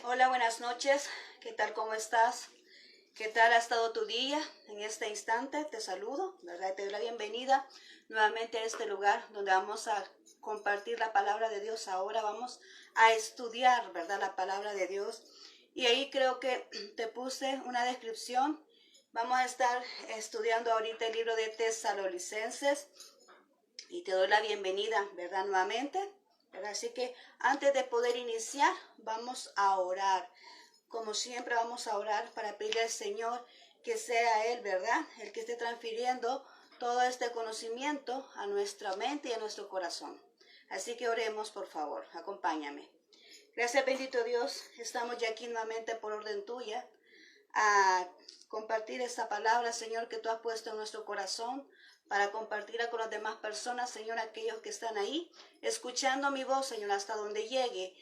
Hola, buenas noches. ¿Qué tal? ¿Cómo estás? ¿Qué tal ha estado tu día? En este instante te saludo, ¿verdad? Te doy la bienvenida nuevamente a este lugar donde vamos a compartir la palabra de Dios. Ahora vamos a estudiar, ¿verdad? La palabra de Dios. Y ahí creo que te puse una descripción. Vamos a estar estudiando ahorita el libro de Tesalonicenses y te doy la bienvenida, ¿verdad? Nuevamente, ¿verdad? Así que antes de poder iniciar, vamos a orar. Como siempre vamos a orar para pedirle al Señor que sea Él, ¿verdad? El que esté transfiriendo todo este conocimiento a nuestra mente y a nuestro corazón. Así que oremos, por favor, acompáñame. Gracias, bendito Dios, estamos ya aquí nuevamente por orden tuya a compartir esta palabra, Señor, que tú has puesto en nuestro corazón para compartirla con las demás personas, Señor, aquellos que están ahí, escuchando mi voz, Señor, hasta donde llegue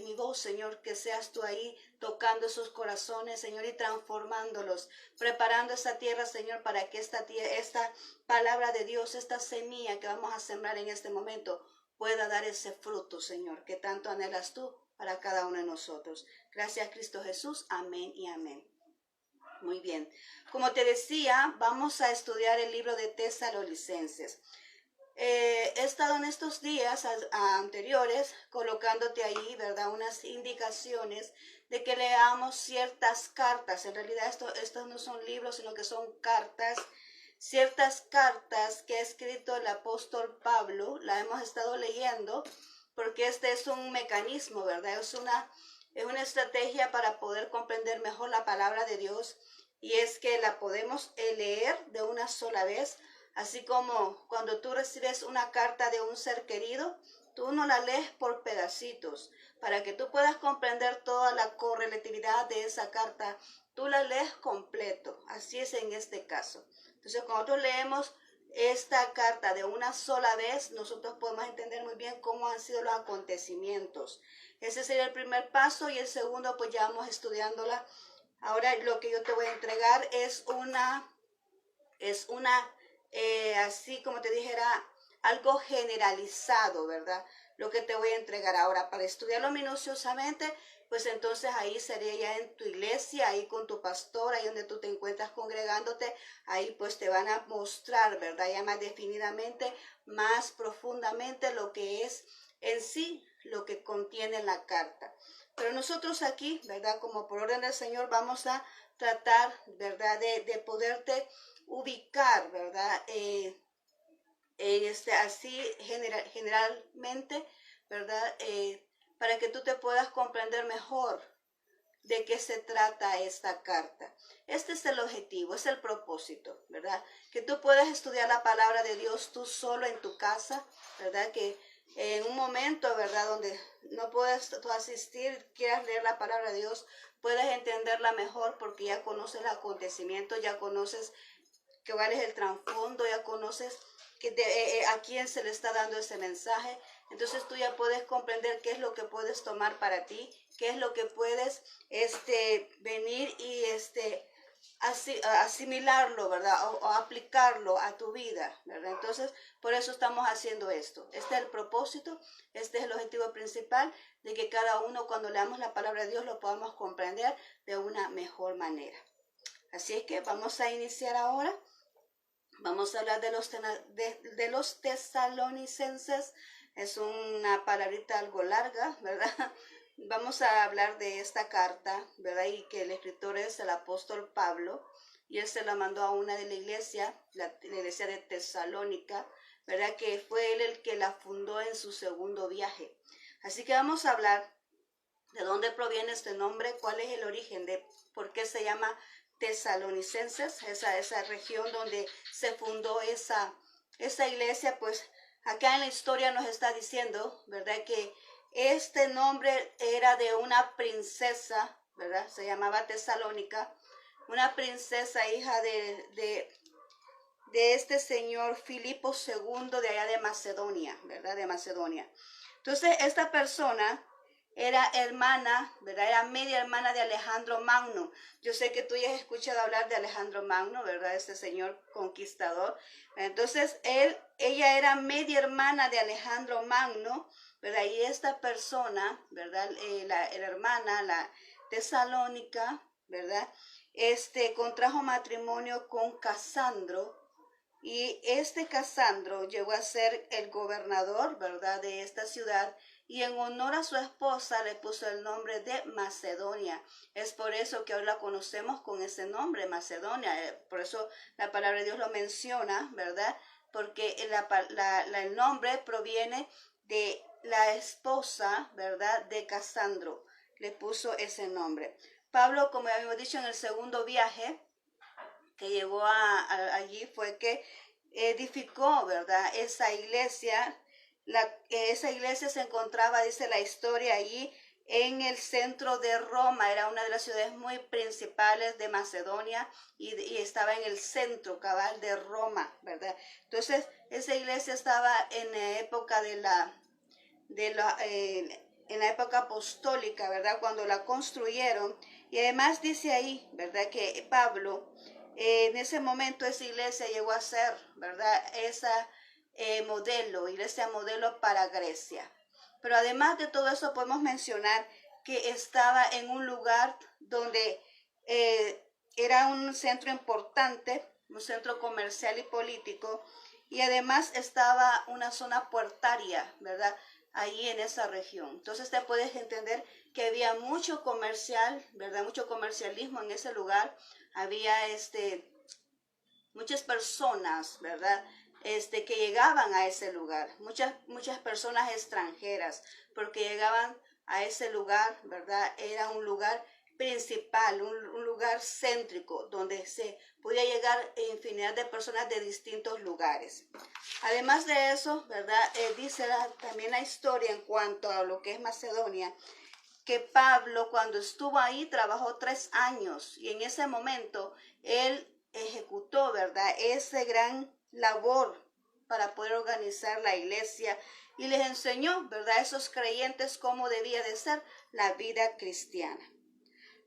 mi voz, Señor, que seas tú ahí tocando esos corazones, Señor, y transformándolos, preparando esta tierra, Señor, para que esta palabra de Dios, esta semilla que vamos a sembrar en este momento, pueda dar ese fruto, Señor, que tanto anhelas tú para cada uno de nosotros. Gracias, Cristo Jesús. Amén y amén. Muy bien. Como te decía, vamos a estudiar el libro de Tesalonicenses. He estado en estos días anteriores colocándote ahí, ¿verdad? Unas indicaciones de que leamos ciertas cartas. En realidad estos no son libros, sino que son cartas. Ciertas cartas que ha escrito el apóstol Pablo, la hemos estado leyendo porque este es un mecanismo, ¿verdad? Es una estrategia para poder comprender mejor la palabra de Dios, y es que la podemos leer de una sola vez, así como cuando tú recibes una carta de un ser querido, tú no la lees por pedacitos, para que tú puedas comprender toda la correlatividad de esa carta, tú la lees completo. Así es en este caso. Entonces, cuando nosotros leemos esta carta de una sola vez, nosotros podemos entender muy bien cómo han sido los acontecimientos. Ese sería el primer paso, y el segundo, pues ya vamos estudiándola. Ahora lo que yo te voy a entregar así como te dijera, algo generalizado, ¿verdad? Lo que te voy a entregar ahora para estudiarlo minuciosamente, pues entonces ahí sería ya en tu iglesia, ahí con tu pastor, ahí donde tú te encuentras congregándote, ahí pues te van a mostrar, ¿verdad? Ya más definidamente, más profundamente lo que es en sí, lo que contiene la carta. Pero nosotros aquí, ¿verdad? Como por orden del Señor, vamos a tratar, ¿verdad? De poderte ubicar, ¿verdad? Así generalmente, ¿verdad? Para que tú te puedas comprender mejor de qué se trata esta carta. Este es el objetivo, es el propósito, ¿verdad? Que tú puedas estudiar la palabra de Dios tú solo en tu casa, ¿verdad? Que en un momento, ¿verdad? Donde no puedes tú asistir, quieras leer la palabra de Dios, puedes entenderla mejor porque ya conoces el acontecimiento, ya conoces cuál es el trasfondo, ya conoces a quién se le está dando ese mensaje. Entonces tú ya puedes comprender qué es lo que puedes tomar para ti, qué es lo que puedes venir y asimilarlo, ¿verdad? O aplicarlo a tu vida, ¿verdad? Entonces, por eso estamos haciendo esto. Este es el propósito, este es el objetivo principal, de que cada uno, cuando leamos la palabra de Dios, lo podamos comprender de una mejor manera. Así es que vamos a iniciar ahora. Vamos a hablar de los tesalonicenses. Es una palabrita algo larga, ¿verdad? Vamos a hablar de esta carta, ¿verdad? Y que el escritor es el apóstol Pablo, y él se la mandó a una de la iglesia de Tesalónica, ¿verdad? Que fue él el que la fundó en su segundo viaje. Así que vamos a hablar de dónde proviene este nombre, cuál es el origen de por qué se llama Tesalonicenses, esa región donde se fundó esa iglesia. Pues acá en la historia nos está diciendo, ¿verdad? Que este nombre era de una princesa, ¿verdad? Se llamaba Tesalónica, una princesa hija de este señor Filipo II de allá de Macedonia, ¿verdad? De Macedonia. Entonces, esta persona era hermana, ¿verdad? Era media hermana de Alejandro Magno. Yo sé que tú ya has escuchado hablar de Alejandro Magno, ¿verdad? Este señor conquistador. Entonces, ella era media hermana de Alejandro Magno, ¿verdad? Y esta persona, ¿verdad? La hermana, la Tesalónica, ¿verdad? Contrajo matrimonio con Casandro, y este Casandro llegó a ser el gobernador, ¿verdad?, de esta ciudad, y en honor a su esposa le puso el nombre de Macedonia. Es por eso que hoy la conocemos con ese nombre, Macedonia. Por eso la palabra de Dios lo menciona, ¿verdad? Porque el nombre proviene de la esposa, ¿verdad?, de Casandro. Le puso ese nombre. Pablo, como ya habíamos dicho en el segundo viaje que llegó allí, fue que edificó, ¿verdad?, esa iglesia. Esa iglesia se encontraba, dice la historia, allí en el centro de Roma. Era una de las ciudades muy principales de Macedonia, y estaba en el centro cabal de Roma, ¿verdad? Entonces, esa iglesia estaba en la época en la época apostólica, ¿verdad?, cuando la construyeron. Y además dice ahí, ¿verdad?, que Pablo, en ese momento esa iglesia llegó a ser, ¿verdad?, esa iglesia modelo para Grecia. Pero además de todo eso podemos mencionar que estaba en un lugar donde era un centro importante, un centro comercial y político, y además estaba una zona puertaria, ¿verdad?, ahí en esa región. Entonces te puedes entender que había mucho comercial, ¿verdad?, mucho comercialismo en ese lugar. Había muchas personas, ¿verdad?, que llegaban a ese lugar, muchas personas extranjeras, porque llegaban a ese lugar, ¿verdad? Era un lugar principal, un lugar céntrico, donde se podía llegar infinidad de personas de distintos lugares. Además de eso, ¿verdad?, dice también la historia en cuanto a lo que es Macedonia, que Pablo, cuando estuvo ahí, trabajó 3 años, y en ese momento él ejecutó, ¿verdad?, ese gran labor para poder organizar la iglesia, y les enseñó, ¿verdad?, a esos creyentes cómo debía de ser la vida cristiana.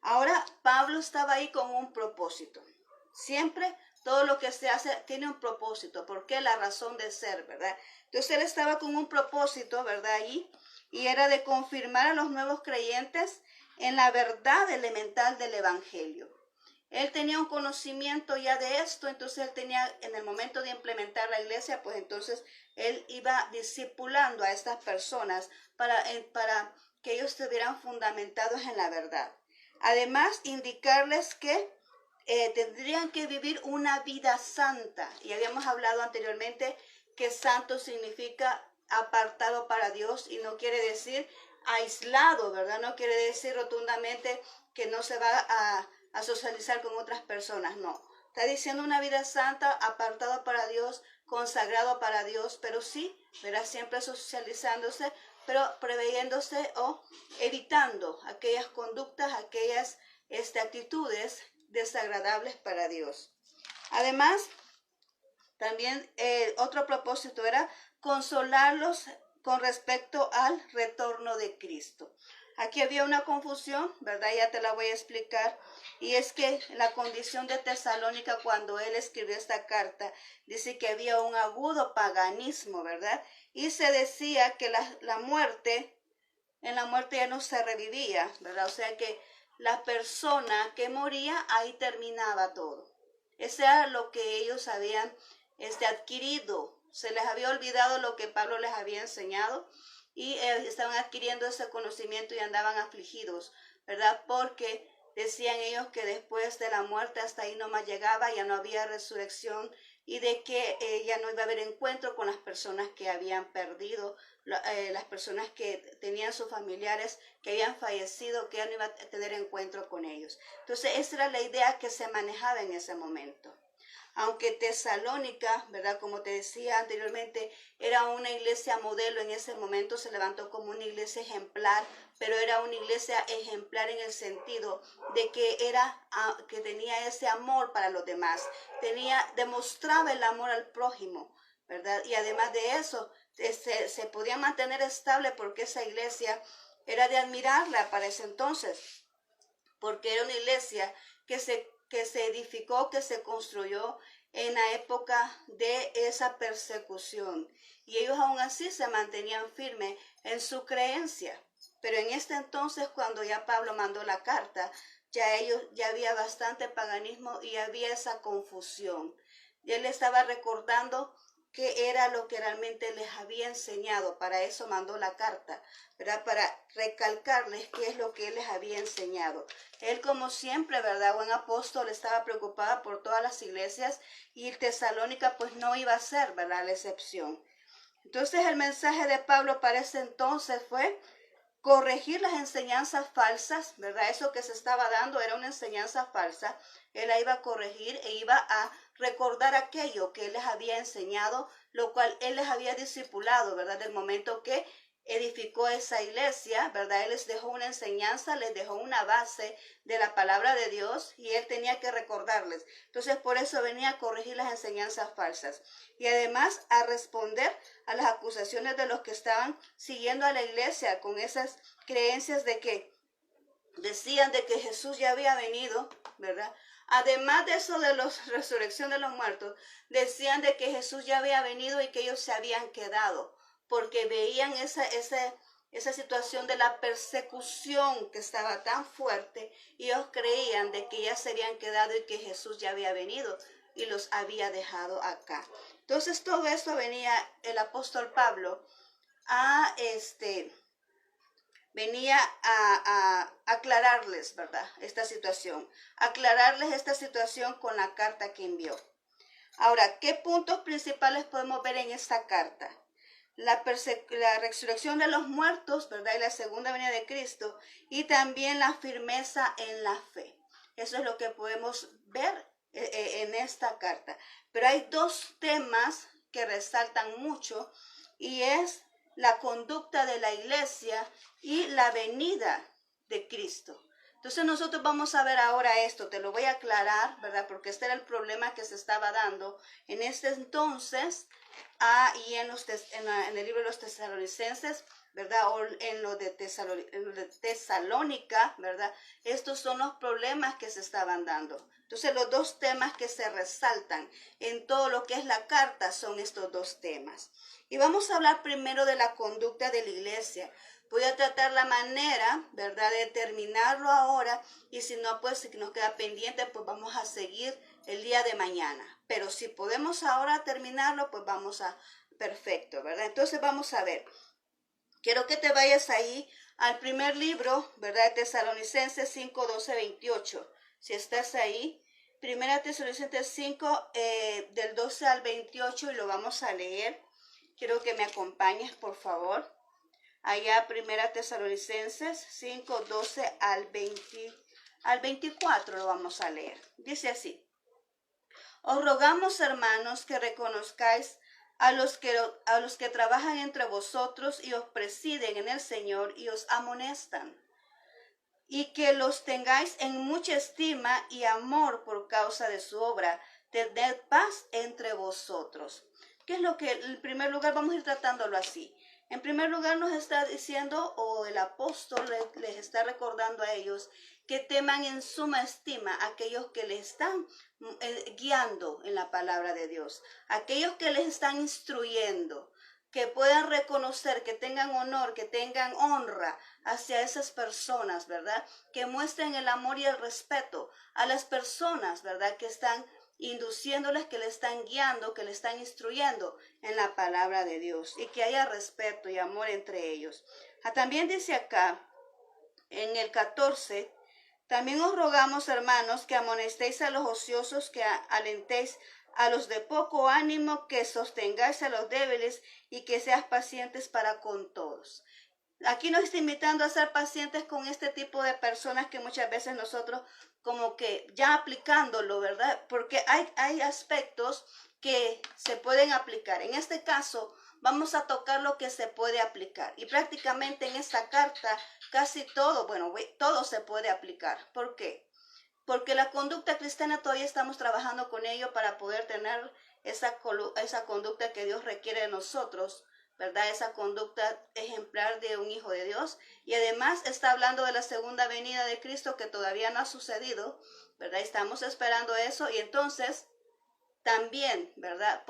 Ahora, Pablo estaba ahí con un propósito. Siempre todo lo que se hace tiene un propósito. ¿Por qué? La razón de ser, ¿verdad? Entonces él estaba con un propósito, ¿verdad?, allí, y era de confirmar a los nuevos creyentes en la verdad elemental del evangelio. Él tenía un conocimiento ya de esto, entonces él tenía, en el momento de implementar la iglesia, pues entonces él iba discipulando a estas personas para que ellos estuvieran fundamentados en la verdad. Además, indicarles que tendrían que vivir una vida santa. Y habíamos hablado anteriormente que santo significa apartado para Dios, y no quiere decir aislado, ¿verdad? No quiere decir rotundamente que no se va a socializar con otras personas, no. Está diciendo una vida santa, apartado para Dios, consagrado para Dios, pero sí, verá, siempre socializándose, pero preveyéndose o evitando aquellas conductas, aquellas actitudes desagradables para Dios. Además, también otro propósito era consolarlos con respecto al retorno de Cristo. Aquí había una confusión, ¿verdad? Ya te la voy a explicar. Y es que la condición de Tesalónica, cuando él escribió esta carta, dice que había un agudo paganismo, ¿verdad? Y se decía que la muerte, en la muerte ya no se revivía, ¿verdad? O sea que la persona que moría, ahí terminaba todo. Ese era lo que ellos habían adquirido. Se les había olvidado lo que Pablo les había enseñado, y estaban adquiriendo ese conocimiento y andaban afligidos, ¿verdad? Porque decían ellos que después de la muerte hasta ahí no más llegaba, ya no había resurrección, y de que ya no iba a haber encuentro con las personas que habían perdido, las personas que tenían sus familiares que habían fallecido, que ya no iba a tener encuentro con ellos. Entonces esa era la idea que se manejaba en ese momento. Aunque Tesalónica, ¿verdad?, como te decía anteriormente, era una iglesia modelo, en ese momento se levantó como una iglesia ejemplar, pero era una iglesia ejemplar en el sentido de que tenía ese amor para los demás, demostraba el amor al prójimo, ¿verdad? Y además de eso, se podía mantener estable, porque esa iglesia era de admirarla para ese entonces, porque era una iglesia que se edificó, que se construyó en la época de esa persecución. y ellos aún así se mantenían firmes en su creencia. Pero en este entonces, cuando ya Pablo mandó la carta, ya había bastante paganismo y había esa confusión. Y él estaba recordando qué era lo que realmente les había enseñado. Para eso mandó la carta, ¿verdad? Para recalcarles qué es lo que él les había enseñado. Él, como siempre, ¿verdad? Buen apóstol, estaba preocupada por todas las iglesias, y Tesalónica pues no iba a ser, ¿verdad?, la excepción. Entonces el mensaje de Pablo para ese entonces fue corregir las enseñanzas falsas, ¿verdad? Eso que se estaba dando era una enseñanza falsa. Él la iba a corregir e iba a recordar aquello que él les había enseñado, lo cual él les había discipulado, ¿verdad? Del momento que edificó esa iglesia, ¿verdad? Él les dejó una enseñanza, les dejó una base de la palabra de Dios, y él tenía que recordarles. Entonces, por eso venía a corregir las enseñanzas falsas y además a responder a las acusaciones de los que estaban siguiendo a la iglesia con esas creencias de que decían de que Jesús ya había venido, ¿verdad? Además de eso de la resurrección de los muertos, decían de que Jesús ya había venido y que ellos se habían quedado, porque veían esa situación de la persecución que estaba tan fuerte, y ellos creían de que ya se habían quedado y que Jesús ya había venido y los había dejado acá. Entonces todo eso venía el apóstol Pablo venía a aclararles, ¿verdad? Aclararles esta situación con la carta que envió. Ahora, ¿qué puntos principales podemos ver en esta carta? La resurrección de los muertos, ¿verdad? Y la segunda venida de Cristo, y también la firmeza en la fe. Eso es lo que podemos ver en esta carta. Pero hay dos temas que resaltan mucho, y es la conducta de la iglesia y la venida de Cristo. Entonces nosotros vamos a ver ahora esto, te lo voy a aclarar, ¿verdad? Porque este era el problema que se estaba dando en este entonces y en el libro de los Tesalonicenses, ¿verdad? O en lo de Tesalónica, ¿verdad? Estos son los problemas que se estaban dando. Entonces los dos temas que se resaltan en todo lo que es la carta son estos dos temas. Y vamos a hablar primero de la conducta de la iglesia. Voy a tratar la manera, ¿verdad?, de terminarlo ahora, y si no, pues si nos queda pendiente, pues vamos a seguir el día de mañana. Pero si podemos ahora terminarlo, pues perfecto, ¿verdad? Entonces vamos a ver. Quiero que te vayas ahí al primer libro, ¿verdad?, de Tesalonicenses 5, 12, 28. Si estás ahí, Primera Tesalonicenses 5, del 12 al 28, y lo vamos a leer. Quiero que me acompañes, por favor. Allá, Primera Tesalonicenses 5, 12 al 24 lo vamos a leer. Dice así: Os rogamos, hermanos, que reconozcáis a los que trabajan entre vosotros y os presiden en el Señor y os amonestan, y que los tengáis en mucha estima y amor por causa de su obra. Tened paz entre vosotros. ¿Qué es lo que, en primer lugar, vamos a ir tratándolo así? En primer lugar nos está diciendo, o el apóstol les está recordando a ellos, que teman en suma estima a aquellos que les están guiando en la palabra de Dios, aquellos que les están instruyendo, que puedan reconocer, que tengan honor, que tengan honra hacia esas personas, ¿verdad? Que muestren el amor y el respeto a las personas, ¿verdad?, que están induciéndoles, que le están guiando, que le están instruyendo en la palabra de Dios, y que haya respeto y amor entre ellos. También dice acá, en el 14, también os rogamos, hermanos, que amonestéis a los ociosos, que alentéis a los de poco ánimo, que sostengáis a los débiles y que seas pacientes para con todos. Aquí nos está invitando a ser pacientes con este tipo de personas que muchas veces nosotros como que ya aplicándolo, ¿verdad? Porque hay aspectos que se pueden aplicar. En este caso vamos a tocar lo que se puede aplicar. Y prácticamente en esta carta casi todo, todo se puede aplicar. ¿Por qué? Porque la conducta cristiana todavía estamos trabajando con ello para poder tener esa conducta que Dios requiere de nosotros, ¿verdad? Esa conducta ejemplar de un hijo de Dios. Y además está hablando de la segunda venida de Cristo, que todavía no ha sucedido, ¿verdad? Estamos esperando eso. Y entonces también, ¿verdad?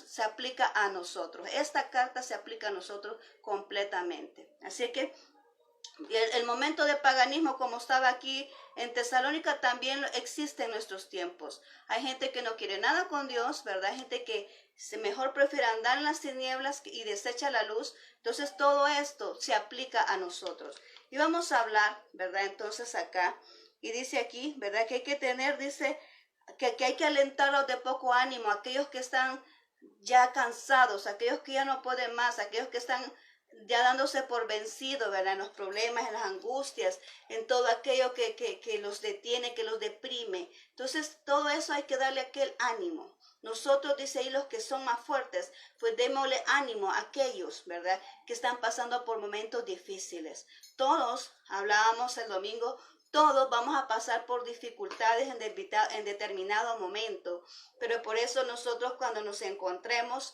Se aplica a nosotros. Esta carta se aplica a nosotros completamente. Así que el momento de paganismo, como estaba aquí en Tesalónica, también existe en nuestros tiempos. Hay gente que no quiere nada con Dios, ¿verdad? Hay gente que mejor prefiere andar en las tinieblas y desecha la luz. Entonces todo esto se aplica a nosotros. Y vamos a hablar, ¿verdad? Entonces acá, y dice aquí, ¿verdad? Que hay que tener, dice, que hay que alentarlos de poco ánimo, aquellos que están ya cansados, aquellos que ya no pueden más, aquellos que están ya dándose por vencido, ¿verdad? En los problemas, en las angustias, en todo aquello que los detiene, que los deprime. Entonces, todo eso hay que darle aquel ánimo. Nosotros, dice ahí, los que son más fuertes, pues démosle ánimo a aquellos, ¿verdad? Que están pasando por momentos difíciles. Todos, hablábamos el domingo, todos vamos a pasar por dificultades en determinado momento, pero por eso nosotros cuando nos encontremos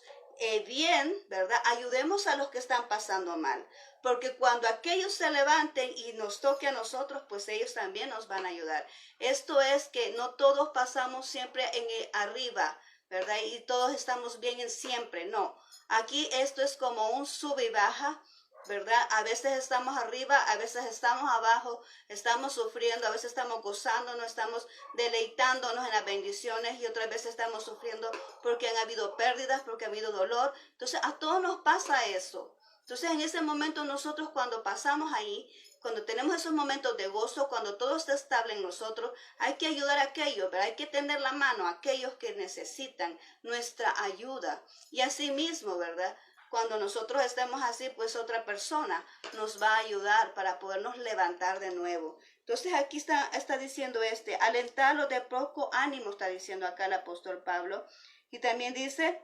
bien, ¿verdad? Ayudemos a los que están pasando mal, porque cuando aquellos se levanten y nos toque a nosotros, pues ellos también nos van a ayudar. Esto es que no todos pasamos siempre arriba, ¿verdad? Y todos estamos bien en siempre, no. Aquí esto es como un sube y baja, ¿verdad? A veces estamos arriba, a veces estamos abajo, estamos sufriendo, a veces estamos gozándonos, estamos deleitándonos en las bendiciones y otras veces estamos sufriendo porque han habido pérdidas, porque ha habido dolor. Entonces a todos nos pasa eso. Entonces en ese momento nosotros cuando pasamos ahí, cuando tenemos esos momentos de gozo, cuando todo está estable en nosotros, hay que ayudar a aquellos, ¿verdad? Hay que tender la mano a aquellos que necesitan nuestra ayuda. Y así mismo, ¿verdad? Cuando nosotros estemos así, pues otra persona nos va a ayudar para podernos levantar de nuevo. Entonces aquí está diciendo alentarlo de poco ánimo, está diciendo acá el apóstol Pablo. Y también dice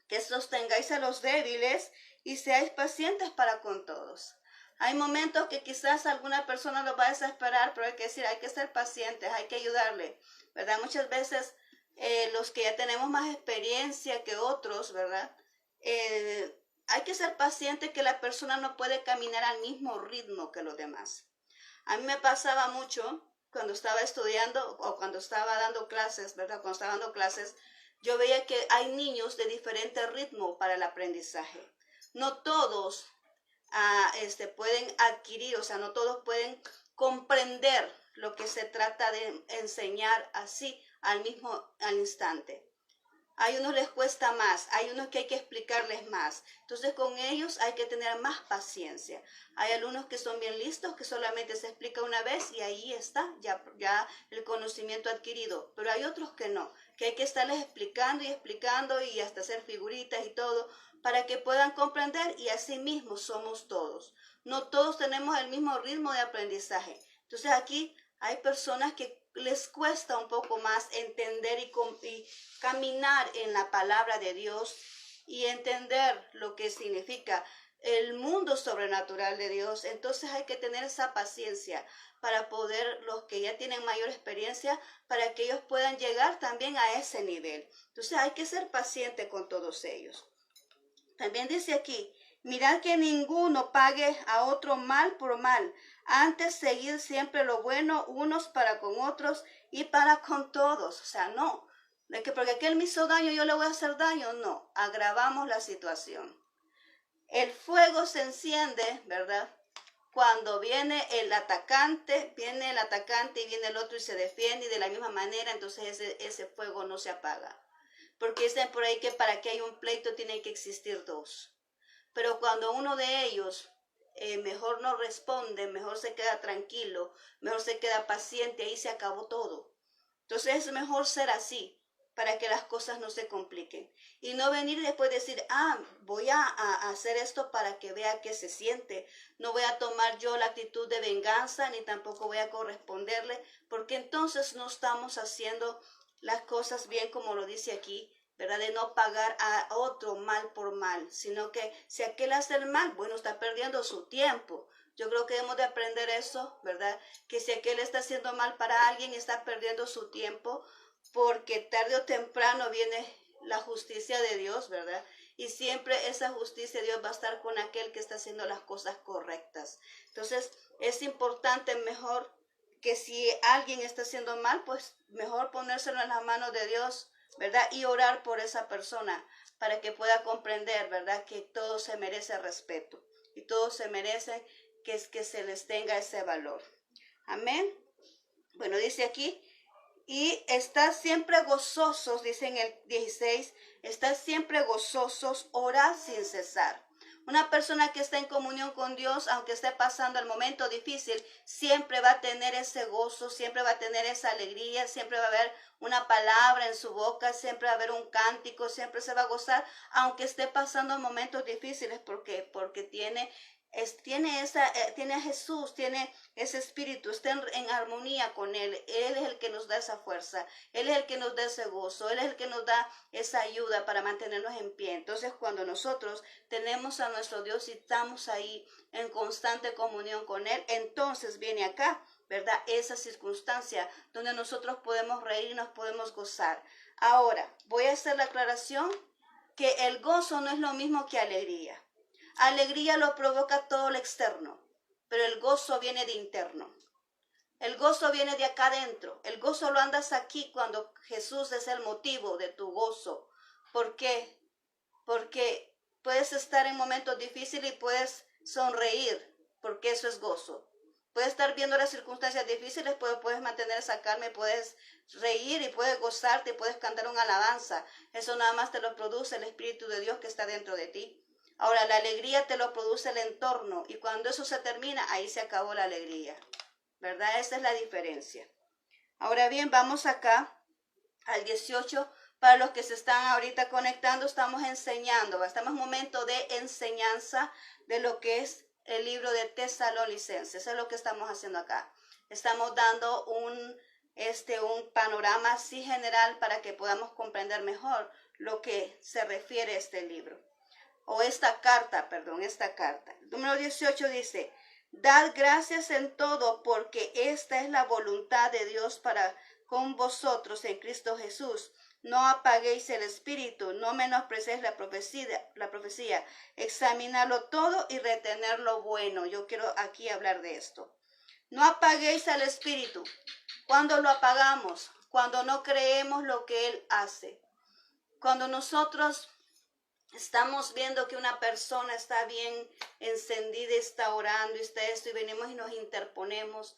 que sostengáis a los débiles y seáis pacientes para con todos. Hay momentos que quizás alguna persona lo va a desesperar, pero hay que decir, hay que ser pacientes, hay que ayudarle, ¿verdad? Muchas veces los que ya tenemos más experiencia que otros, ¿verdad? Hay que ser paciente que la persona no puede caminar al mismo ritmo que los demás. A mí me pasaba mucho cuando estaba estudiando o cuando estaba dando clases, ¿verdad? Cuando estaba dando clases, yo veía que hay niños de diferente ritmo para el aprendizaje. No todos pueden adquirir, o sea, no todos pueden comprender lo que se trata de enseñar así al instante. Hay unos les cuesta más, hay unos que hay que explicarles más. Entonces con ellos hay que tener más paciencia. Hay alumnos que son bien listos, que solamente se explica una vez y ahí está ya el conocimiento adquirido. Pero hay otros que no, que hay que estarles explicando y hasta hacer figuritas y todo para que puedan comprender, y así mismo somos todos. No todos tenemos el mismo ritmo de aprendizaje. Entonces aquí hay personas que les cuesta un poco más entender y caminar en la palabra de Dios y entender lo que significa el mundo sobrenatural de Dios. Entonces hay que tener esa paciencia para poder, los que ya tienen mayor experiencia, para que ellos puedan llegar también a ese nivel. Entonces hay que ser paciente con todos ellos. También dice aquí, mirad que ninguno pague a otro mal por mal, antes seguir siempre lo bueno unos para con otros y para con todos. O sea, no, de que porque aquel me hizo daño yo le voy a hacer daño, no, agravamos la situación. El fuego se enciende, ¿verdad? Cuando viene el atacante y viene el otro y se defiende, y de la misma manera, entonces ese fuego no se apaga. Porque dicen por ahí que para que haya un pleito tiene que existir dos. Pero cuando uno de ellos mejor no responde, mejor se queda tranquilo, mejor se queda paciente, ahí se acabó todo. Entonces es mejor ser así, para que las cosas no se compliquen. Y no venir después decir, voy a hacer esto para que vea qué se siente. No voy a tomar yo la actitud de venganza, ni tampoco voy a corresponderle, porque entonces no estamos haciendo las cosas bien, como lo dice aquí, ¿verdad? De no pagar a otro mal por mal, sino que si aquel hace el mal, bueno, está perdiendo su tiempo. Yo creo que debemos de aprender eso, ¿verdad? Que si aquel está haciendo mal para alguien, está perdiendo su tiempo, porque tarde o temprano viene la justicia de Dios, ¿verdad? Y siempre esa justicia de Dios va a estar con aquel que está haciendo las cosas correctas. Entonces, es importante mejor que si alguien está haciendo mal, pues mejor ponérselo en las manos de Dios, ¿verdad? Y orar por esa persona para que pueda comprender, ¿verdad? Que todo se merece respeto y todo se merece que se les tenga ese valor. Amén. Bueno, dice aquí, y estad siempre gozosos, dice en el 16, estad siempre gozosos, orad sin cesar. Una persona que está en comunión con Dios, aunque esté pasando el momento difícil, siempre va a tener ese gozo, siempre va a tener esa alegría, siempre va a haber una palabra en su boca, siempre va a haber un cántico, siempre se va a gozar, aunque esté pasando momentos difíciles, porque tiene a Jesús, tiene ese espíritu, está en armonía con Él. Él es el que nos da esa fuerza, Él es el que nos da ese gozo, Él es el que nos da esa ayuda para mantenernos en pie. Entonces, cuando nosotros tenemos a nuestro Dios y estamos ahí en constante comunión con Él, entonces viene acá, ¿verdad? Esa circunstancia donde nosotros podemos reír y nos podemos gozar. Ahora, voy a hacer la aclaración que el gozo no es lo mismo que alegría. Alegría lo provoca todo lo externo, pero el gozo viene de interno. El gozo viene de acá adentro. El gozo lo andas aquí cuando Jesús es el motivo de tu gozo. ¿Por qué? Porque puedes estar en momentos difíciles y puedes sonreír, porque eso es gozo. Puedes estar viendo las circunstancias difíciles, pero puedes mantener esa calma y puedes reír y puedes gozarte y puedes cantar una alabanza. Eso nada más te lo produce el Espíritu de Dios que está dentro de ti. Ahora, la alegría te lo produce el entorno y cuando eso se termina, ahí se acabó la alegría, ¿verdad? Esa es la diferencia. Ahora bien, vamos acá al 18. Para los que se están ahorita conectando, estamos enseñando, estamos en un momento de enseñanza de lo que es el libro de Tesalonicenses. Eso es lo que estamos haciendo acá. Estamos dando un panorama así general para que podamos comprender mejor lo que se refiere a este libro. Esta carta. El número 18 dice, dad gracias en todo porque esta es la voluntad de Dios para con vosotros en Cristo Jesús. No apaguéis el espíritu, no menospreciéis la profecía, examinarlo todo y retener lo bueno. Yo quiero aquí hablar de esto. No apaguéis al espíritu. ¿Cuándo lo apagamos? Cuando no creemos lo que Él hace. Cuando nosotros estamos viendo que una persona está bien encendida, está orando, está esto, y venimos y nos interponemos,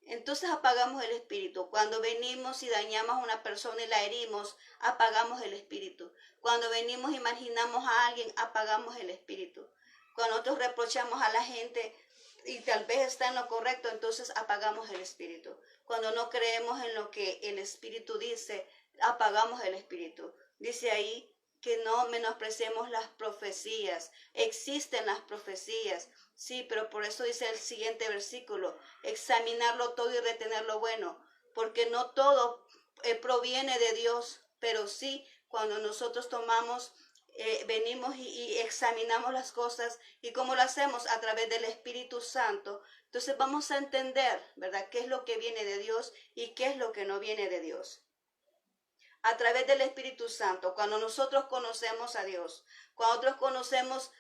entonces apagamos el espíritu. Cuando venimos y dañamos a una persona y la herimos, apagamos el espíritu. Cuando venimos y marginamos a alguien, apagamos el espíritu. Cuando nosotros reprochamos a la gente y tal vez está en lo correcto, entonces apagamos el espíritu. Cuando no creemos en lo que el espíritu dice, apagamos el espíritu. Dice ahí que no menospreciemos las profecías. Existen las profecías, sí, pero por eso dice el siguiente versículo, examinarlo todo y retener lo bueno, porque no todo proviene de Dios, pero sí cuando nosotros venimos y examinamos las cosas, y cómo lo hacemos a través del Espíritu Santo, entonces vamos a entender, ¿verdad?, qué es lo que viene de Dios y qué es lo que no viene de Dios. A través del Espíritu Santo, cuando nosotros conocemos a Dios, cuando nosotros conocemos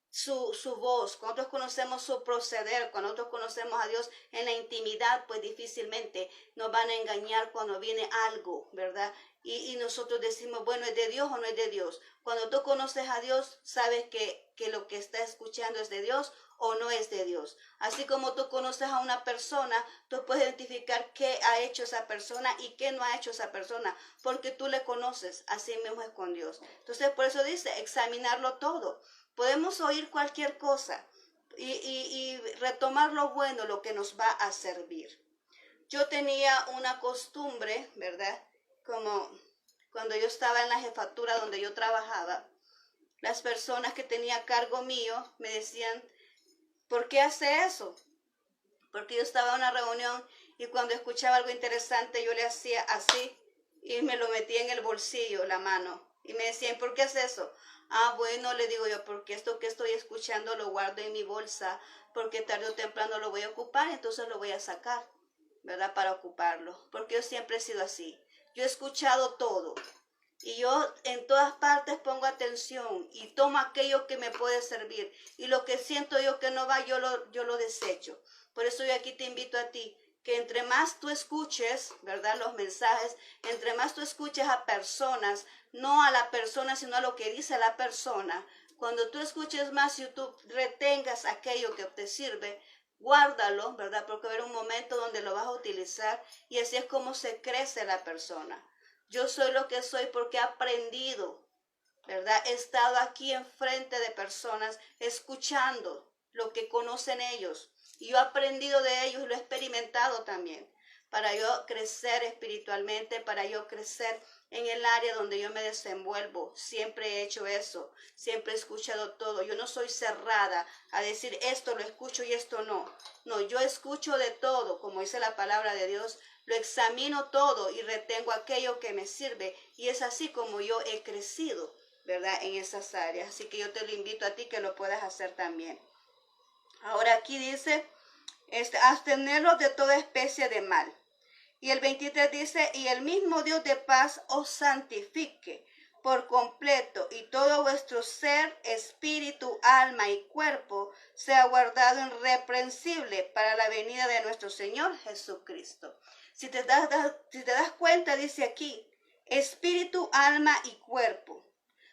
su voz, cuando nosotros conocemos su proceder, cuando nosotros conocemos a Dios en la intimidad, pues difícilmente nos van a engañar cuando viene algo, ¿verdad? Y nosotros decimos, bueno, ¿es de Dios o no es de Dios? Cuando tú conoces a Dios, sabes que lo que estás escuchando es de Dios o no es de Dios. Así como tú conoces a una persona, tú puedes identificar qué ha hecho esa persona y qué no ha hecho esa persona, porque tú le conoces. Así mismo es con Dios. Entonces, por eso dice, examinarlo todo. Podemos oír cualquier cosa y retomar lo bueno, lo que nos va a servir. Yo tenía una costumbre, ¿verdad? Como cuando yo estaba en la jefatura donde yo trabajaba, las personas que tenía a cargo mío me decían, ¿por qué hace eso? Porque yo estaba en una reunión y cuando escuchaba algo interesante yo le hacía así y me lo metía en el bolsillo, la mano. Y me decían, ¿por qué hace eso? Ah, bueno, le digo yo, porque esto que estoy escuchando lo guardo en mi bolsa, porque tarde o temprano lo voy a ocupar, entonces lo voy a sacar, ¿verdad? Para ocuparlo. Porque yo siempre he sido así. Yo he escuchado todo. Y yo en todas partes pongo atención y tomo aquello que me puede servir. Y lo que siento yo que no va, yo lo desecho. Por eso yo aquí te invito a ti, que entre más tú escuches, ¿verdad? Los mensajes, entre más tú escuches a personas, no a la persona, sino a lo que dice la persona. Cuando tú escuches más y tú retengas aquello que te sirve, guárdalo, ¿verdad? Porque va a haber un momento donde lo vas a utilizar y así es como se crece la persona. Yo soy lo que soy porque he aprendido, ¿verdad? He estado aquí enfrente de personas escuchando lo que conocen ellos. Y yo he aprendido de ellos y lo he experimentado también. Para yo crecer espiritualmente, para yo crecer en el área donde yo me desenvuelvo. Siempre he hecho eso. Siempre he escuchado todo. Yo no soy cerrada a decir esto lo escucho y esto no. No, yo escucho de todo, como dice la palabra de Dios. Lo examino todo y retengo aquello que me sirve. Y es así como yo he crecido, ¿verdad? En esas áreas. Así que yo te lo invito a ti que lo puedas hacer también. Ahora aquí dice, abstenerlos de toda especie de mal. Y el 23 dice, y el mismo Dios de paz os santifique por completo, y todo vuestro ser, espíritu, alma y cuerpo sea guardado irreprensible para la venida de nuestro Señor Jesucristo. Si te das cuenta, dice aquí, espíritu, alma y cuerpo.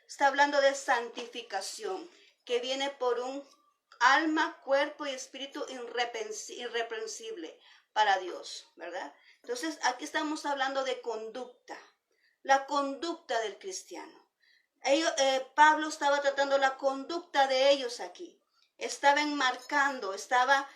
Está hablando de santificación, que viene por un alma, cuerpo y espíritu irreprensible para Dios, ¿verdad? Entonces, aquí estamos hablando de conducta, la conducta del cristiano. Pablo estaba tratando la conducta de ellos aquí. Estaba enmarcando, estaba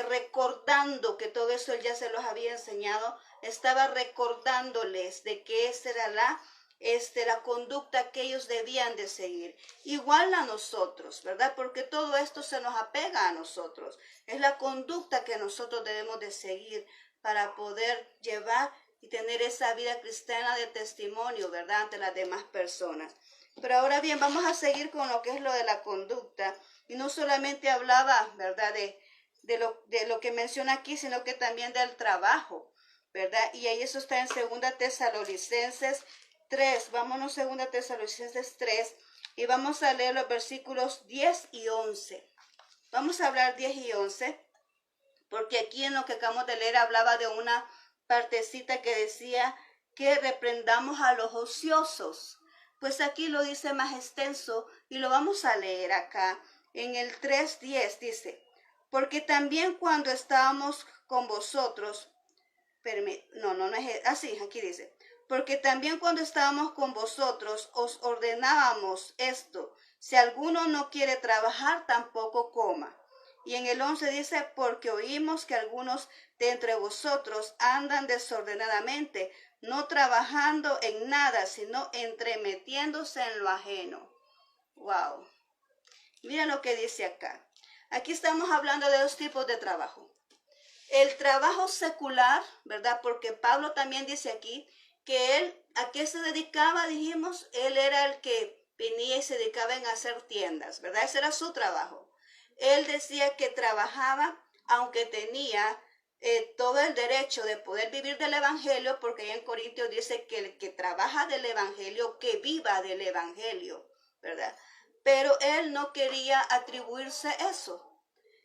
recordando que todo eso él ya se los había enseñado. Estaba recordándoles de que esa era la conducta que ellos debían de seguir. Igual a nosotros, ¿verdad? Porque todo esto se nos apega a nosotros. Es la conducta que nosotros debemos de seguir para poder llevar y tener esa vida cristiana de testimonio, ¿verdad? Ante las demás personas. Pero ahora bien, vamos a seguir con lo que es lo de la conducta. Y no solamente hablaba, ¿verdad? De lo que menciona aquí, sino que también del trabajo, ¿verdad? Y ahí eso está en 2 Tesalonicenses 3. Vámonos 2 Tesalonicenses 3 y vamos a leer los versículos 10 y 11. Vamos a hablar 10 y 11, porque aquí en lo que acabamos de leer hablaba de una partecita que decía que reprendamos a los ociosos. Pues aquí lo dice más extenso y lo vamos a leer acá. En el 3:10 dice, porque también cuando estábamos con vosotros, no es así, aquí dice, porque también cuando estábamos con vosotros os ordenábamos esto, si alguno no quiere trabajar, tampoco coma. Y en el 11 dice, porque oímos que algunos de entre vosotros andan desordenadamente, no trabajando en nada, sino entremetiéndose en lo ajeno. Wow. Mira lo que dice acá. Aquí estamos hablando de dos tipos de trabajo. El trabajo secular, ¿verdad? Porque Pablo también dice aquí que él, ¿a qué se dedicaba? Dijimos, él era el que venía y se dedicaba en hacer tiendas, ¿verdad? Ese era su trabajo. Él decía que trabajaba, aunque tenía todo el derecho de poder vivir del evangelio, porque ahí en Corintios dice que el que trabaja del evangelio, que viva del evangelio, ¿verdad? Pero él no quería atribuirse eso.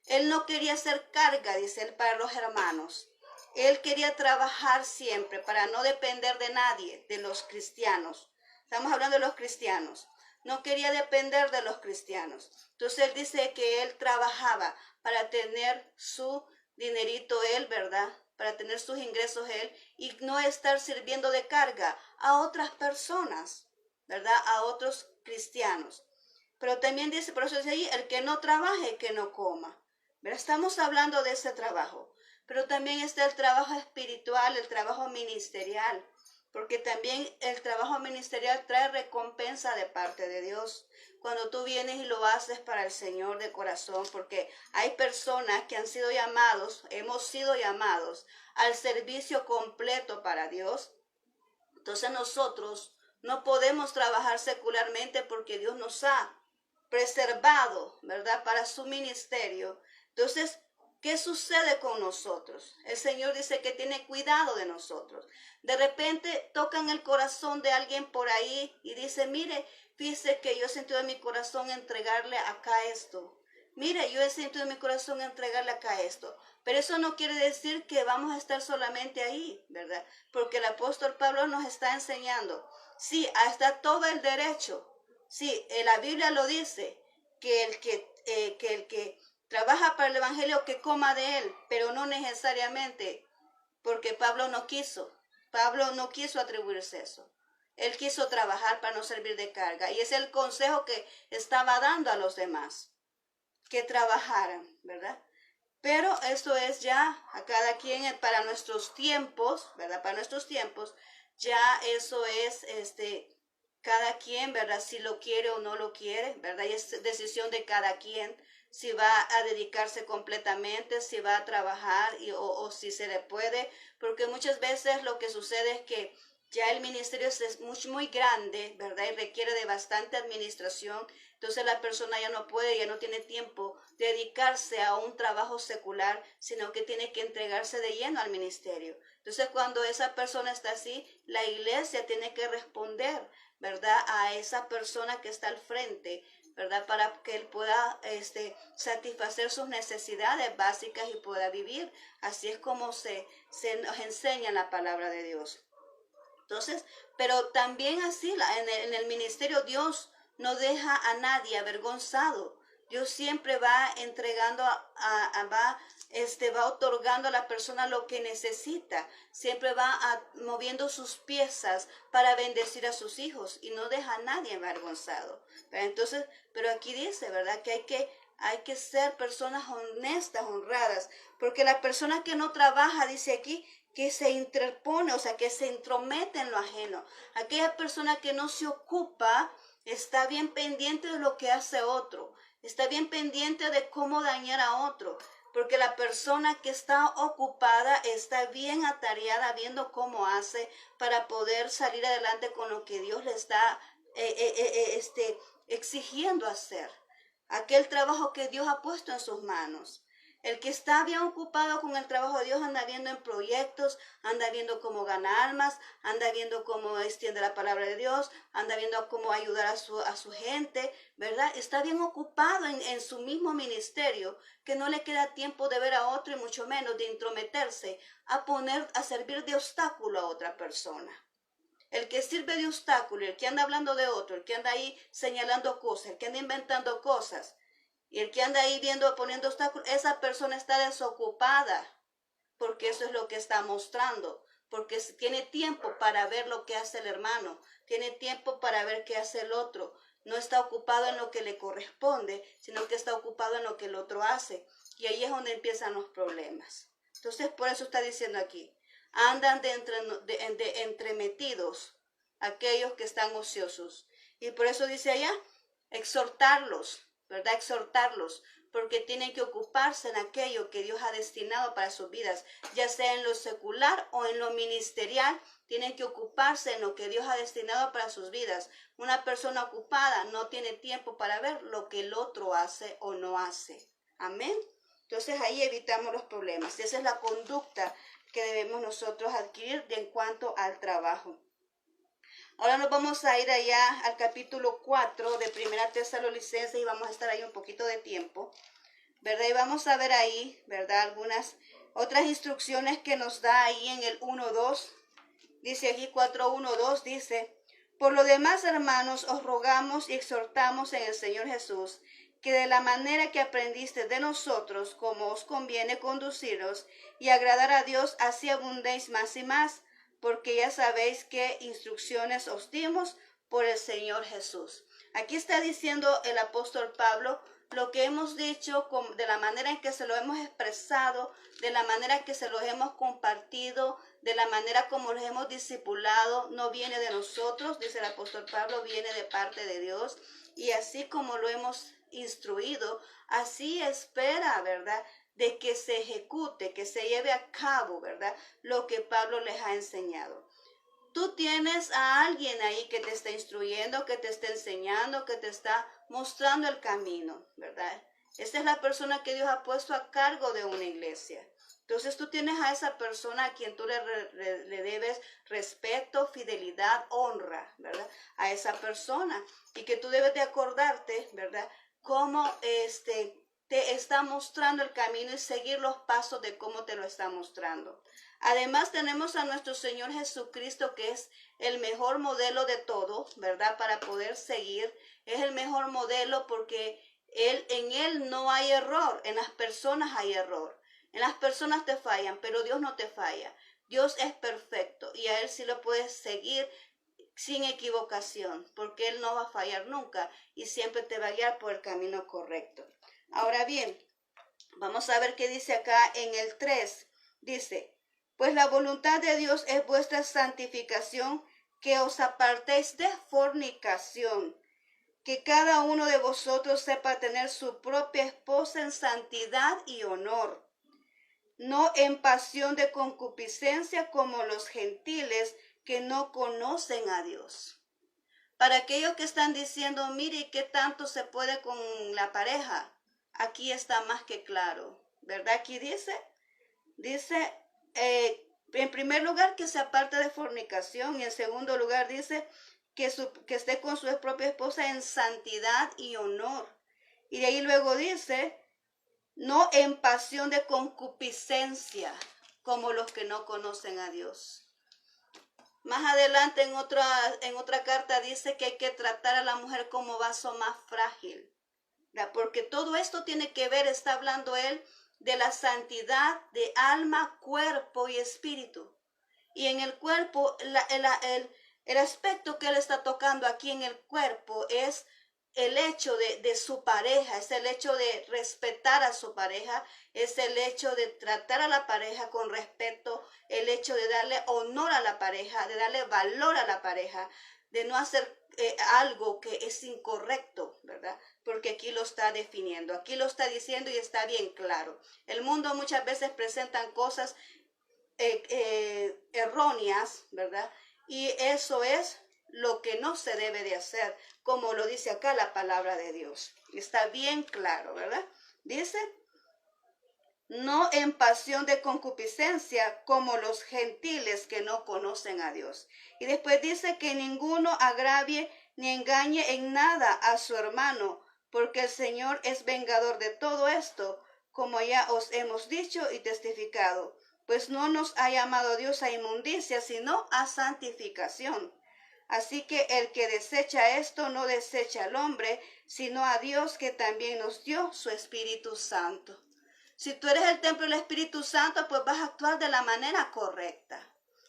Él no quería ser carga, dice él, para los hermanos. Él quería trabajar siempre para no depender de nadie, de los cristianos. Estamos hablando de los cristianos. No quería depender de los cristianos. Entonces él dice que él trabajaba para tener su dinerito él, ¿verdad? Para tener sus ingresos él y no estar sirviendo de carga a otras personas, ¿verdad? A otros cristianos. Pero también dice, por eso dice ahí, el que no trabaje, que no coma. Pero estamos hablando de ese trabajo. Pero también está el trabajo espiritual, el trabajo ministerial. Porque también el trabajo ministerial trae recompensa de parte de Dios. Cuando tú vienes y lo haces para el Señor de corazón. Porque hay personas que han sido llamados, hemos sido llamados al servicio completo para Dios. Entonces nosotros no podemos trabajar secularmente porque Dios nos ha preservado, ¿verdad? Para su ministerio. Entonces, ¿qué sucede con nosotros? El Señor dice que tiene cuidado de nosotros. De repente tocan el corazón de alguien por ahí y dice, mire, fíjese que yo he sentido en mi corazón entregarle acá esto. mire, yo he sentido en mi corazón entregarle acá esto. Pero eso no quiere decir que vamos a estar solamente ahí, ¿verdad? Porque el apóstol Pablo nos está enseñando, sí, está todo el derecho. Sí, la Biblia lo dice, que el que trabaja para el evangelio que coma de él, pero no necesariamente, porque Pablo no quiso atribuirse eso. Él quiso trabajar para no servir de carga, y es el consejo que estaba dando a los demás, que trabajaran, ¿verdad? Pero esto es ya a cada quien para nuestros tiempos, ¿verdad? Para nuestros tiempos, ya eso es cada quien, ¿verdad? Si lo quiere o no lo quiere, ¿verdad? Y es decisión de cada quien si va a dedicarse completamente, si va a trabajar o si se le puede, porque muchas veces lo que sucede es que ya el ministerio es muy grande, ¿verdad? Y requiere de bastante administración. Entonces la persona ya no puede, ya no tiene tiempo de dedicarse a un trabajo secular, sino que tiene que entregarse de lleno al ministerio. Entonces cuando esa persona está así, la iglesia tiene que responder, ¿verdad? A esa persona que está al frente, ¿verdad? Para que él pueda satisfacer sus necesidades básicas y pueda vivir. Así es como se nos enseña en la palabra de Dios. Entonces, pero también así en el ministerio Dios no deja a nadie avergonzado. Dios siempre va entregando, va otorgando a la persona lo que necesita. Siempre va moviendo sus piezas para bendecir a sus hijos y no deja a nadie avergonzado. Entonces, pero aquí dice, ¿verdad? Que hay que ser personas honestas, honradas, porque la persona que no trabaja, dice aquí, que se interpone, o sea, que se intromete en lo ajeno. Aquella persona que no se ocupa está bien pendiente de lo que hace otro, está bien pendiente de cómo dañar a otro, porque la persona que está ocupada está bien atareada viendo cómo hace para poder salir adelante con lo que Dios le está exigiendo hacer. Aquel trabajo que Dios ha puesto en sus manos. El que está bien ocupado con el trabajo de Dios anda viendo en proyectos, anda viendo cómo gana almas, anda viendo cómo extiende la palabra de Dios, anda viendo cómo ayudar a su gente, ¿verdad? Está bien ocupado en su mismo ministerio, que no le queda tiempo de ver a otro y mucho menos de intrometerse, a servir de obstáculo a otra persona. El que sirve de obstáculo, el que anda hablando de otro, el que anda ahí señalando cosas, el que anda inventando cosas, y el que anda ahí poniendo obstáculos, esa persona está desocupada, porque eso es lo que está mostrando, porque tiene tiempo para ver lo que hace el hermano, tiene tiempo para ver qué hace el otro, no está ocupado en lo que le corresponde, sino que está ocupado en lo que el otro hace, y ahí es donde empiezan los problemas. Entonces, por eso está diciendo aquí, andan de entremetidos aquellos que están ociosos, y por eso dice allá, exhortarlos, ¿verdad? Exhortarlos, porque tienen que ocuparse en aquello que Dios ha destinado para sus vidas, ya sea en lo secular o en lo ministerial, tienen que ocuparse en lo que Dios ha destinado para sus vidas. Una persona ocupada no tiene tiempo para ver lo que el otro hace o no hace. Amén. Entonces ahí evitamos los problemas. Esa es la conducta que debemos nosotros adquirir en cuanto al trabajo. Ahora nos vamos a ir allá al capítulo 4 de Primera Tesalonicenses y vamos a estar ahí un poquito de tiempo, ¿verdad? Y vamos a ver ahí, ¿verdad? Algunas otras instrucciones que nos da ahí en el 1:2. Dice aquí 4:1:2, dice, por lo demás, hermanos, os rogamos y exhortamos en el Señor Jesús, que de la manera que aprendiste de nosotros, como os conviene conduciros y agradar a Dios, así abundéis más y más, porque ya sabéis qué instrucciones os dimos por el Señor Jesús. Aquí está diciendo el apóstol Pablo lo que hemos dicho, de la manera en que se lo hemos expresado, de la manera que se los hemos compartido, de la manera como los hemos discipulado, no viene de nosotros, dice el apóstol Pablo, viene de parte de Dios. Y así como lo hemos instruido, así espera, ¿verdad?, de que se ejecute, que se lleve a cabo, ¿verdad?, lo que Pablo les ha enseñado. Tú tienes a alguien ahí que te está instruyendo, que te está enseñando, que te está mostrando el camino, ¿verdad? Esta es la persona que Dios ha puesto a cargo de una iglesia. Entonces tú tienes a esa persona a quien tú le debes respeto, fidelidad, honra, ¿verdad? A esa persona. Y que tú debes de acordarte, ¿verdad?, cómo te está mostrando el camino y seguir los pasos de cómo te lo está mostrando. Además tenemos a nuestro Señor Jesucristo, que es el mejor modelo de todo, ¿verdad? Para poder seguir. Es el mejor modelo porque en Él no hay error. En las personas hay error. En las personas te fallan, pero Dios no te falla. Dios es perfecto y a Él sí lo puedes seguir sin equivocación, porque Él no va a fallar nunca y siempre te va a guiar por el camino correcto. Ahora bien, vamos a ver qué dice acá en el 3. Dice, pues la voluntad de Dios es vuestra santificación, que os apartéis de fornicación, que cada uno de vosotros sepa tener su propia esposa en santidad y honor, no en pasión de concupiscencia como los gentiles que no conocen a Dios. Para aquellos que están diciendo, mire, ¿qué tanto se puede con la pareja? Aquí está más que claro, ¿verdad? Aquí dice, en primer lugar, que se aparte de fornicación, y en segundo lugar dice que esté con su propia esposa en santidad y honor. Y de ahí luego dice, no en pasión de concupiscencia, como los que no conocen a Dios. Más adelante en otra carta dice que hay que tratar a la mujer como vaso más frágil, ¿verdad? Porque todo esto tiene que ver, está hablando él de la santidad de alma, cuerpo y espíritu. Y en el cuerpo, el aspecto que él está tocando aquí en el cuerpo es el hecho de su pareja, es el hecho de respetar a su pareja, es el hecho de tratar a la pareja con respeto, el hecho de darle honor a la pareja, de darle valor a la pareja, de no hacer algo que es incorrecto, ¿verdad? Porque aquí lo está definiendo, aquí lo está diciendo y está bien claro. El mundo muchas veces presentan cosas erróneas, ¿verdad? Y eso es lo que no se debe de hacer, como lo dice acá la palabra de Dios. Está bien claro, ¿verdad? Dice, no en pasión de concupiscencia como los gentiles que no conocen a Dios. Y después dice que ninguno agravie ni engañe en nada a su hermano, porque el Señor es vengador de todo esto, como ya os hemos dicho y testificado. Pues no nos ha llamado Dios a inmundicia, sino a santificación. Así que el que desecha esto no desecha al hombre, sino a Dios, que también nos dio su Espíritu Santo. Si tú eres el templo del Espíritu Santo, pues vas a actuar de la manera correcta.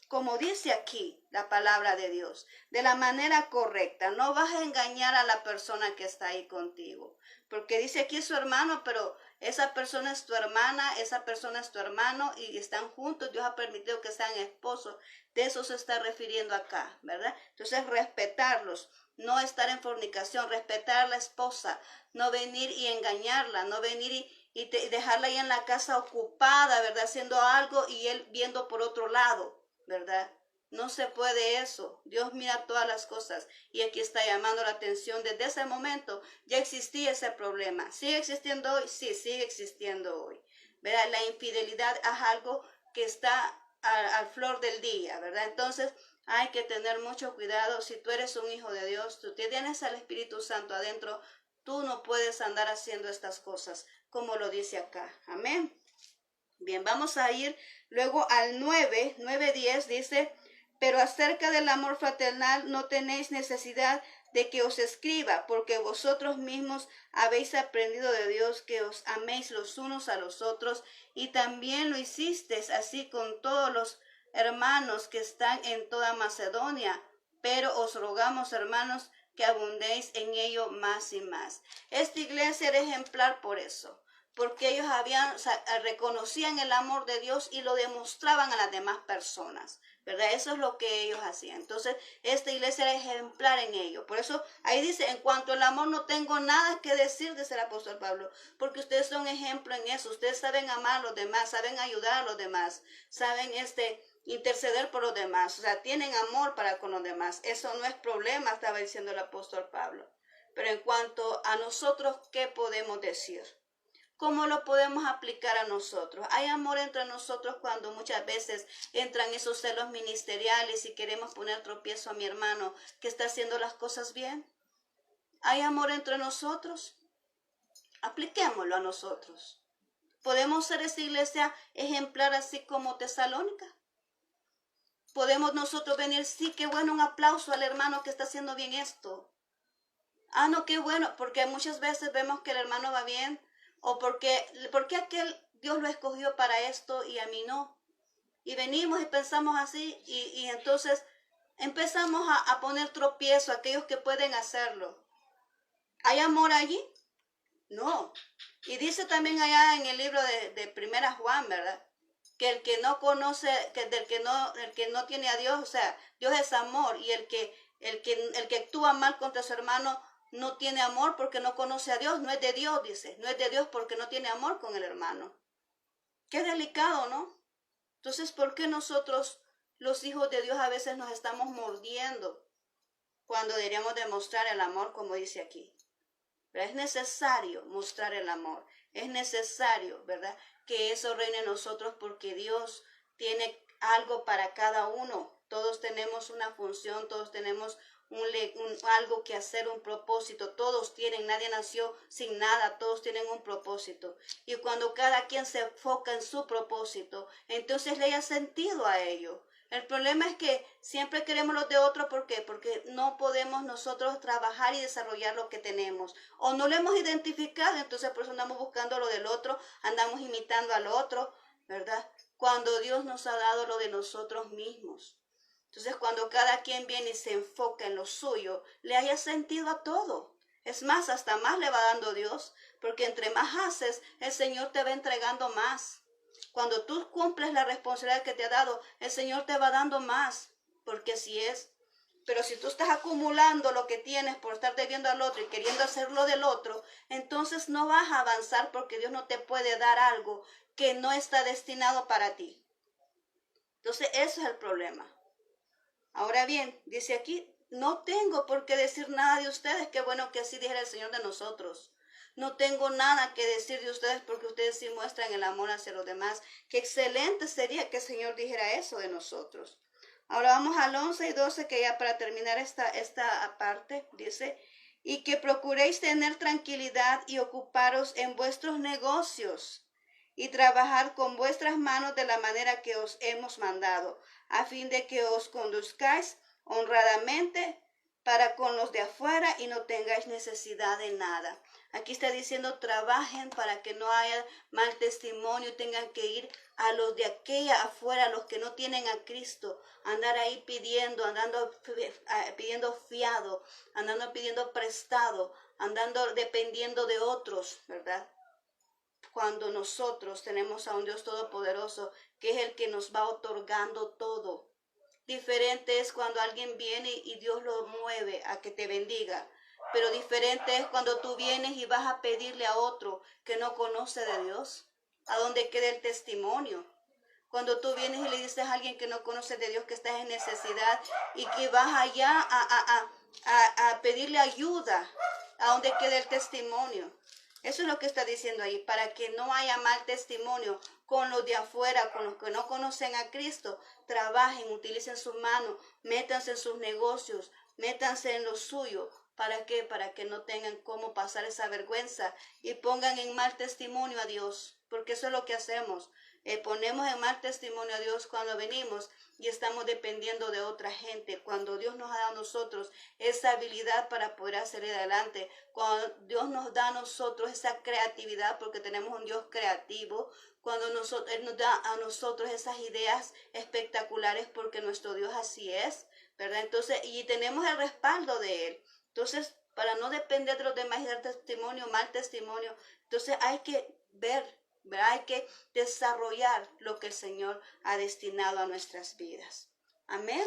Como dice aquí la palabra de Dios, de la manera correcta. No vas a engañar a la persona que está ahí contigo. Porque dice aquí su hermano, pero esa persona es tu hermana, esa persona es tu hermano y están juntos. Dios ha permitido que sean esposos. De eso se está refiriendo acá, ¿verdad? Entonces, respetarlos, no estar en fornicación, respetar a la esposa, no venir y engañarla, no venir y dejarla ahí en la casa ocupada, ¿verdad? Haciendo algo y él viendo por otro lado, ¿verdad? No se puede eso. Dios mira todas las cosas y aquí está llamando la atención. Desde ese momento ya existía ese problema. ¿Sigue existiendo hoy? Sí, sigue existiendo hoy, ¿verdad? La infidelidad es algo que está al flor del día, ¿verdad? Entonces hay que tener mucho cuidado. Si tú eres un hijo de Dios, tú tienes al Espíritu Santo adentro, tú no puedes andar haciendo estas cosas, como lo dice acá. Amén. Bien, vamos a ir luego al 9:10 dice, pero acerca del amor fraternal no tenéis necesidad de que os escriba, porque vosotros mismos habéis aprendido de Dios que os améis los unos a los otros, y también lo hicisteis así con todos los hermanos que están en toda Macedonia. Pero os rogamos, hermanos, que abundéis en ello más y más. Esta iglesia era ejemplar por eso, porque ellos reconocían el amor de Dios y lo demostraban a las demás personas, ¿verdad? Eso es lo que ellos hacían. Entonces, esta iglesia era ejemplar en ello. Por eso, ahí dice, en cuanto al amor no tengo nada que decir, dice el apóstol Pablo, porque ustedes son ejemplo en eso. Ustedes saben amar a los demás, saben ayudar a los demás, saben interceder por los demás. O sea, tienen amor para con los demás. Eso no es problema, estaba diciendo el apóstol Pablo. Pero en cuanto a nosotros, ¿qué podemos decir? ¿Cómo lo podemos aplicar a nosotros? Hay amor entre nosotros cuando muchas veces entran esos celos ministeriales y queremos poner tropiezo a mi hermano que está haciendo las cosas bien. ¿Hay amor entre nosotros? Apliquémoslo a nosotros. ¿Podemos ser esa iglesia ejemplar así como Tesalónica? ¿Podemos nosotros venir? Sí, qué bueno, un aplauso al hermano que está haciendo bien esto. Ah, no, qué bueno, porque muchas veces vemos que el hermano va bien, o porque aquel Dios lo escogió para esto y a mí no. Y venimos y pensamos así, y entonces empezamos a poner tropiezo a aquellos que pueden hacerlo. ¿Hay amor allí? No. Y dice también allá en el libro de Primera Juan, ¿verdad? Que el que no conoce, que el que no tiene a Dios, o sea, Dios es amor, y el que actúa mal contra su hermano no tiene amor porque no conoce a Dios, no es de Dios, dice, no es de Dios porque no tiene amor con el hermano. Qué delicado, ¿no? Entonces, ¿por qué nosotros, los hijos de Dios, a veces nos estamos mordiendo cuando deberíamos demostrar el amor, como dice aquí? Pero es necesario mostrar el amor, es necesario, ¿verdad?, que eso reine en nosotros, porque Dios tiene algo para cada uno. Todos tenemos una función, todos tenemos algo que hacer, un propósito. Todos tienen, nadie nació sin nada, todos tienen un propósito. Y cuando cada quien se enfoca en su propósito, entonces le haya sentido a ello. El problema es que siempre queremos los de otros. ¿Por qué? Porque no podemos nosotros trabajar y desarrollar lo que tenemos. O no lo hemos identificado, entonces por eso andamos buscando lo del otro, andamos imitando al otro, ¿verdad? Cuando Dios nos ha dado lo de nosotros mismos. Entonces cuando cada quien viene y se enfoca en lo suyo, le haya sentido a todo. Es más, hasta más le va dando Dios, porque entre más haces, el Señor te va entregando más. Cuando tú cumples la responsabilidad que te ha dado, el Señor te va dando más, porque así es. Pero si tú estás acumulando lo que tienes por estar debiendo al otro y queriendo hacerlo del otro, entonces no vas a avanzar, porque Dios no te puede dar algo que no está destinado para ti. Entonces, eso es el problema. Ahora bien, dice aquí, no tengo por qué decir nada de ustedes. Qué bueno que así dijera el Señor de nosotros. No tengo nada que decir de ustedes, porque ustedes sí muestran el amor hacia los demás. Qué excelente sería que el Señor dijera eso de nosotros. Ahora vamos al 11 y 12, que ya para terminar esta parte, dice, y que procuréis tener tranquilidad y ocuparos en vuestros negocios y trabajar con vuestras manos de la manera que os hemos mandado, a fin de que os conduzcáis honradamente para con los de afuera y no tengáis necesidad de nada. Aquí está diciendo, trabajen para que no haya mal testimonio y tengan que ir a los de aquella afuera, los que no tienen a Cristo, andar ahí pidiendo, andando pidiendo fiado, andando pidiendo prestado, andando dependiendo de otros, ¿verdad? Cuando nosotros tenemos a un Dios todopoderoso, que es el que nos va otorgando todo. Diferente es cuando alguien viene y Dios lo mueve a que te bendiga. Pero diferente es cuando tú vienes y vas a pedirle a otro que no conoce de Dios. ¿A dónde queda el testimonio? Cuando tú vienes y le dices a alguien que no conoce de Dios, que estás en necesidad, y que vas allá a pedirle ayuda, ¿a dónde queda el testimonio? Eso es lo que está diciendo ahí, para que no haya mal testimonio con los de afuera, con los que no conocen a Cristo. Trabajen, utilicen sus manos, métanse en sus negocios, métanse en lo suyo. ¿Para qué? Para que no tengan cómo pasar esa vergüenza y pongan en mal testimonio a Dios, porque eso es lo que hacemos. Ponemos en mal testimonio a Dios cuando venimos y estamos dependiendo de otra gente, cuando Dios nos ha dado a nosotros esa habilidad para poder salir adelante, cuando Dios nos da a nosotros esa creatividad, porque tenemos un Dios creativo, cuando Él nos da a nosotros esas ideas espectaculares, porque nuestro Dios así es, ¿verdad? Entonces, y tenemos el respaldo de Él. Entonces, para no depender de los demás y dar testimonio, mal testimonio, entonces hay que ver, ¿verdad? Hay que desarrollar lo que el Señor ha destinado a nuestras vidas. Amén.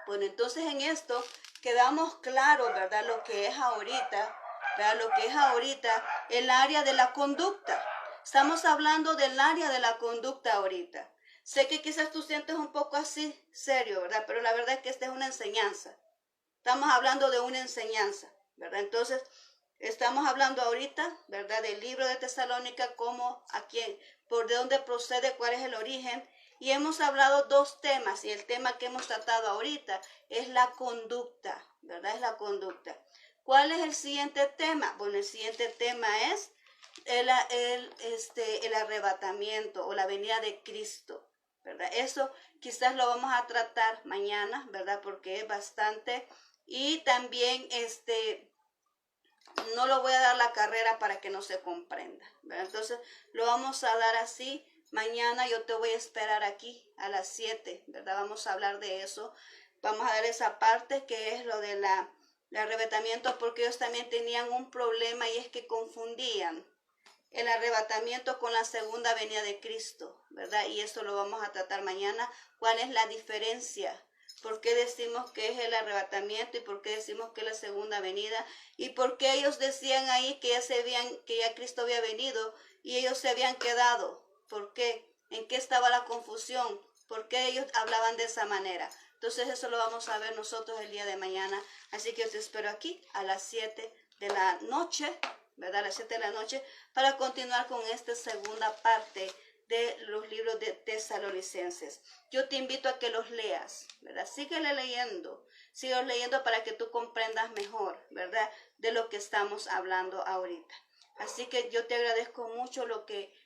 Bueno, entonces en esto quedamos claros, ¿verdad? Lo que es ahorita, ¿verdad? Lo que es ahorita el área de la conducta. Estamos hablando del área de la conducta ahorita. Sé que quizás tú sientes un poco así, serio, ¿verdad? Pero la verdad es que esta es una enseñanza. Estamos hablando de una enseñanza, ¿verdad? Entonces, estamos hablando ahorita, ¿verdad? Del libro de Tesalónica, cómo, a quién, por de dónde procede, cuál es el origen. Y hemos hablado dos temas, y el tema que hemos tratado ahorita es la conducta, ¿verdad? Es la conducta. ¿Cuál es el siguiente tema? Bueno, el siguiente tema es el arrebatamiento o la venida de Cristo, ¿verdad? Eso quizás lo vamos a tratar mañana, ¿verdad? Porque es bastante. Y también no lo voy a dar la carrera para que no se comprenda, ¿verdad? Entonces lo vamos a dar así. Mañana yo te voy a esperar aquí a las 7, ¿verdad? Vamos a hablar de eso. Vamos a dar esa parte que es lo de el arrebatamiento, porque ellos también tenían un problema y es que confundían el arrebatamiento con la segunda venida de Cristo, ¿verdad? Y eso lo vamos a tratar mañana. ¿Cuál es la diferencia? ¿Por qué decimos que es el arrebatamiento y por qué decimos que es la segunda venida? ¿Y por qué ellos decían ahí que que ya Cristo había venido y ellos se habían quedado? ¿Por qué? ¿En qué estaba la confusión? ¿Por qué ellos hablaban de esa manera? Entonces eso lo vamos a ver nosotros el día de mañana. Así que os espero aquí a las 7 de la noche, ¿verdad? A las 7 de la noche, para continuar con esta segunda parte de los libros de Tesalonicenses. Yo te invito a que los leas, ¿verdad? Síguele leyendo, sigue leyendo para que tú comprendas mejor, ¿verdad? De lo que estamos hablando ahorita. Así que yo te agradezco mucho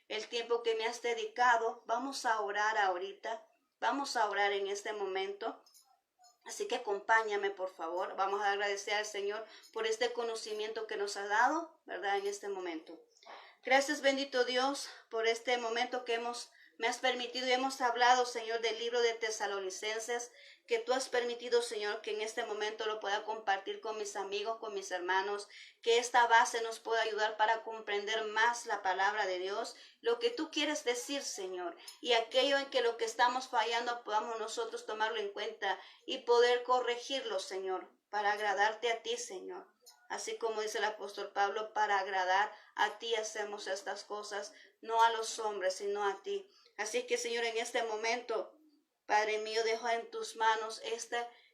el tiempo que me has dedicado. Vamos a orar ahorita, vamos a orar en este momento. Así que acompáñame, por favor. Vamos a agradecer al Señor por este conocimiento que nos ha dado, ¿verdad? En este momento. Gracias, bendito Dios, por este momento que me has permitido y hemos hablado, Señor, del libro de Tesalonicenses, que tú has permitido, Señor, que en este momento lo pueda compartir con mis amigos, con mis hermanos, que esta base nos pueda ayudar para comprender más la palabra de Dios, lo que tú quieres decir, Señor, y aquello en que lo que estamos fallando podamos nosotros tomarlo en cuenta y poder corregirlo, Señor, para agradarte a ti, Señor. Así como dice el apóstol Pablo, para agradar a ti hacemos estas cosas, no a los hombres, sino a ti. Así que, Señor, en este momento, Padre mío, dejo en tus manos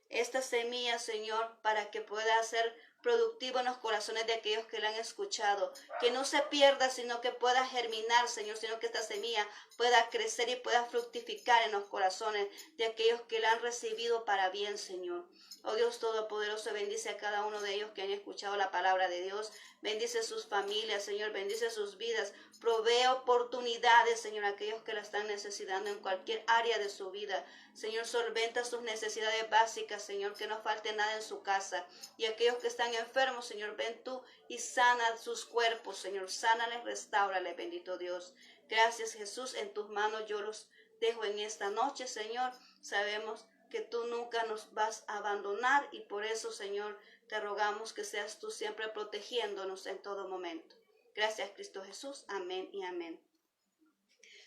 esta semilla, Señor, para que pueda ser productivo en los corazones de aquellos que la han escuchado. Que no se pierda, sino que pueda germinar, Señor, sino que esta semilla pueda crecer y pueda fructificar en los corazones de aquellos que la han recibido para bien, Señor. Oh Dios Todopoderoso, bendice a cada uno de ellos que han escuchado la palabra de Dios. Bendice sus familias, Señor, bendice sus vidas. Provee oportunidades, Señor, a aquellos que la están necesitando en cualquier área de su vida. Señor, solventa sus necesidades básicas, Señor, que no falte nada en su casa. Y aquellos que están enfermos, Señor, ven tú y sana sus cuerpos, Señor. Sánales, restáurales, bendito Dios. Gracias, Jesús, en tus manos yo los dejo en esta noche, Señor. Sabemos que tú nunca nos vas a abandonar y por eso, Señor, te rogamos que seas tú siempre protegiéndonos en todo momento. Gracias, Cristo Jesús. Amén y amén.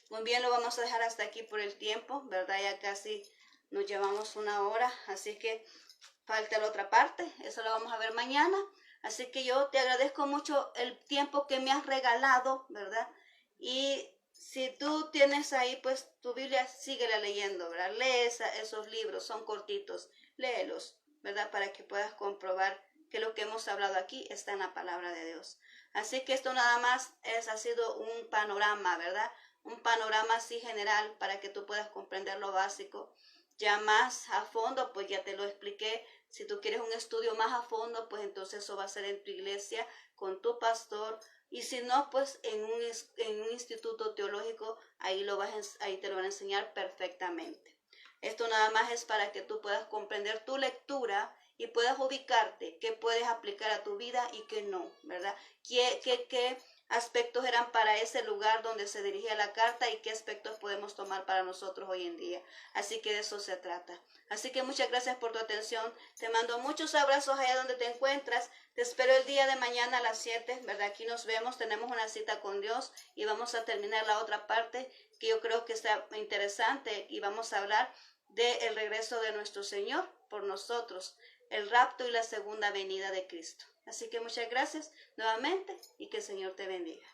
Muy bien, lo vamos a dejar hasta aquí por el tiempo, ¿verdad? Ya casi nos llevamos una hora, así que falta la otra parte, eso lo vamos a ver mañana. Así que yo te agradezco mucho el tiempo que me has regalado, ¿verdad? Y si tú tienes ahí, pues tu Biblia, síguela leyendo, ¿verdad? Lee esos libros, son cortitos, léelos, ¿verdad? Para que puedas comprobar que lo que hemos hablado aquí está en la palabra de Dios. Así que esto nada más ha sido un panorama, ¿verdad? Un panorama así general para que tú puedas comprender lo básico. Ya más a fondo, pues ya te lo expliqué. Si tú quieres un estudio más a fondo, pues entonces eso va a ser en tu iglesia, con tu pastor. Y si no, pues en un instituto teológico, ahí te lo van a enseñar perfectamente. Esto nada más es para que tú puedas comprender tu lectura y puedas ubicarte, qué puedes aplicar a tu vida y qué no, ¿verdad? ¿Qué aspectos eran para ese lugar donde se dirigía la carta y qué aspectos podemos tomar para nosotros hoy en día? Así que de eso se trata. Así que muchas gracias por tu atención. Te mando muchos abrazos allá donde te encuentras. Te espero el día de mañana a las 7, ¿verdad? Aquí nos vemos, tenemos una cita con Dios y vamos a terminar la otra parte que yo creo que está interesante y vamos a hablar del regreso de nuestro Señor por nosotros, el rapto y la segunda venida de Cristo. Así que muchas gracias nuevamente y que el Señor te bendiga.